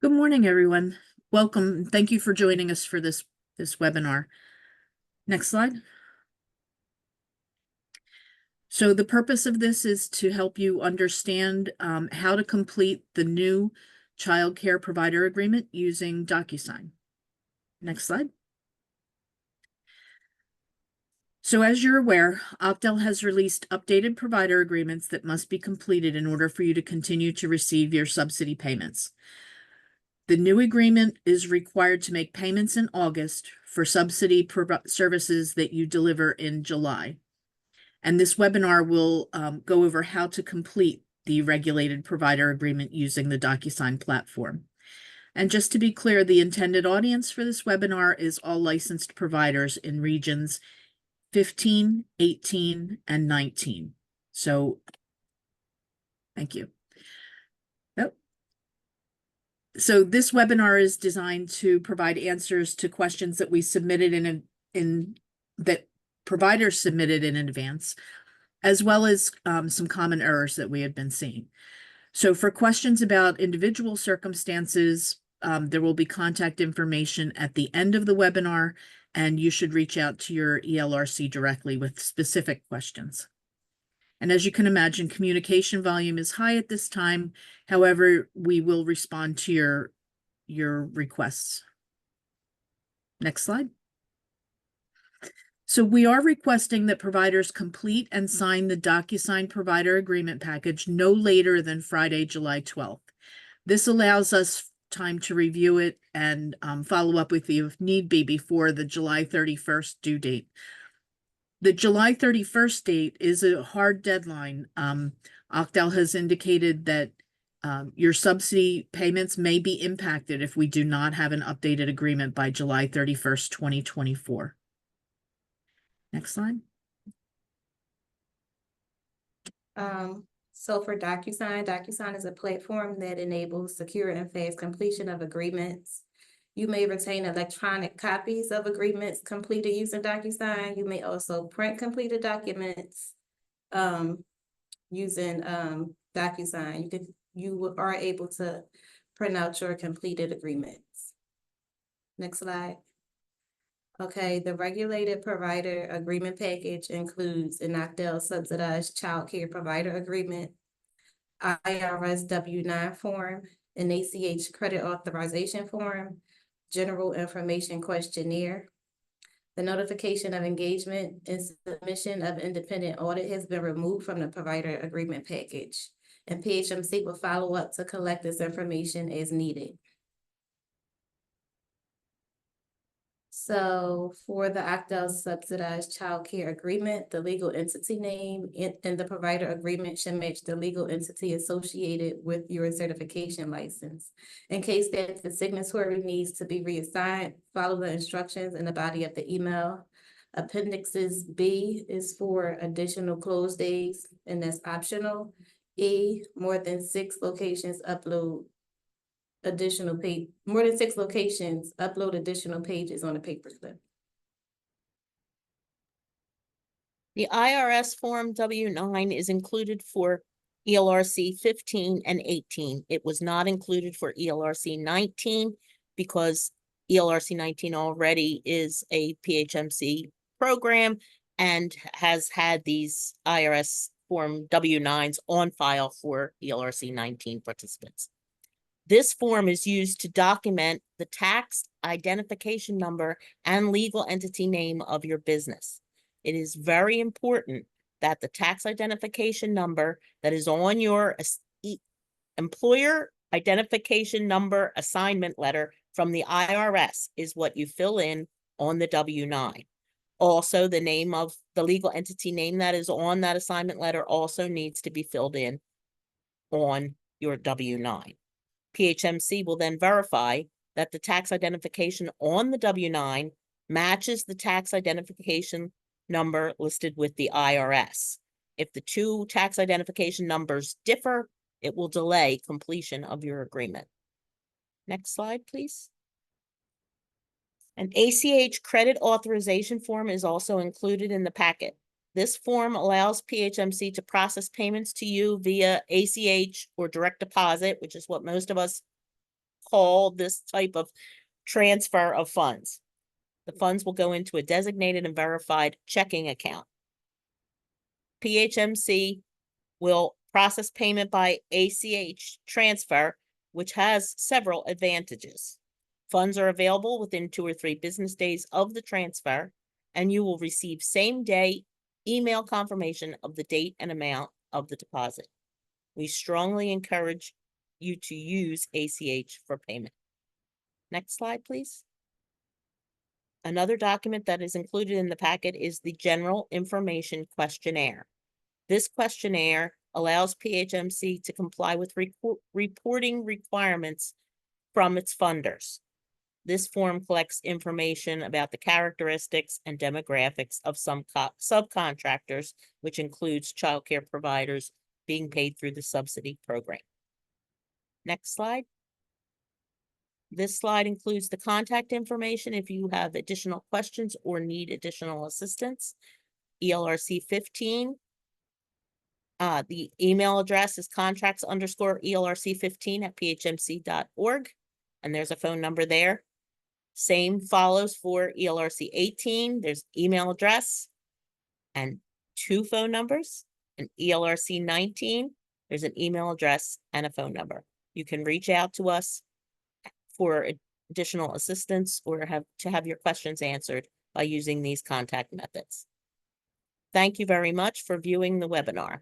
Good morning, everyone. Welcome. Thank you for joining us for this webinar. Next slide. So the purpose of this is to help you understand how to complete the new child care provider agreement using DocuSign. Next slide. So as you're aware, Octal has released updated provider agreements that must be completed in order for you to continue to receive your subsidy payments. The new agreement is required to make payments in August for subsidy services that you deliver in July. And this webinar will go over how to complete the regulated provider agreement using the DocuSign platform. And just to be clear, the intended audience for this webinar is all licensed providers in regions 15, 18, and 19. So, thank you. So this webinar is designed to provide answers to questions that we submitted that providers submitted in advance, as well as some common errors that we had been seeing. So for questions about individual circumstances, there will be contact information at the end of the webinar, and you should reach out to your ELRC directly with specific questions. And as you can imagine, communication volume is high at this time. However, we will respond to your requests. Next slide. So we are requesting that providers complete and sign the DocuSign provider agreement package no later than Friday, July 12th. This allows us time to review it and follow up with you if need be before the July 31st due date. The July 31st date is a hard deadline. Octal has indicated that your subsidy payments may be impacted if we do not have an updated agreement by July 31st, 2024. Next slide. So for DocuSign is a platform that enables secure and fast completion of agreements. You may retain electronic copies of agreements completed using DocuSign. You may also print completed documents using DocuSign. You are able to print out your completed agreements. Next slide. Okay, the regulated provider agreement package includes an Octal subsidized child care provider agreement, IRS W-9 form, an ACH credit authorization form, general information questionnaire. The notification of engagement and submission of independent audit has been removed from the provider agreement package, and PHMC will follow up to collect this information as needed. So for the Octal subsidized child care agreement, the legal entity name in the provider agreement should match the legal entity associated with your certification license. In case that the signatory needs to be reassigned, follow the instructions in the body of the email. Appendixes B is for additional close days, and that's optional. E, more than 6 locations upload additional page, more than 6 locations upload additional pages on a paper clip. The IRS Form W-9 is included for ELRC 15 and 18. It was not included for ELRC 19 because ELRC 19 already is a PHMC program and has had these IRS Form W-9s on file for ELRC 19 participants. This form is used to document the tax identification number and legal entity name of your business. It is very important that the tax identification number that is on your employer identification number assignment letter from the IRS is what you fill in on the W-9. Also, the name of the legal entity name that is on that assignment letter also needs to be filled in on your W-9. PHMC will then verify that the tax identification on the W-9 matches the tax identification number listed with the IRS. If the two tax identification numbers differ, it will delay completion of your agreement. Next slide, please. An ACH credit authorization form is also included in the packet. This form allows PHMC to process payments to you via ACH or direct deposit, which is what most of us call this type of transfer of funds. The funds will go into a designated and verified checking account. PHMC will process payment by ACH transfer, which has several advantages. Funds are available within 2 or 3 business days of the transfer, and you will receive same-day email confirmation of the date and amount of the deposit. We strongly encourage you to use ACH for payment. Next slide, please. Another document that is included in the packet is the General Information Questionnaire. This questionnaire allows PHMC to comply with reporting requirements from its funders. This form collects information about the characteristics and demographics of some subcontractors, which includes childcare providers being paid through the subsidy program. Next slide. This slide includes the contact information if you have additional questions or need additional assistance. ELRC 15. The email address is contracts_ELRC15@phmc.org, and there's a phone number there. Same follows for ELRC 18. There's email address and 2 phone numbers. And ELRC 19, there's an email address and a phone number. You can reach out to us for additional assistance or have your questions answered by using these contact methods. Thank you very much for viewing the webinar.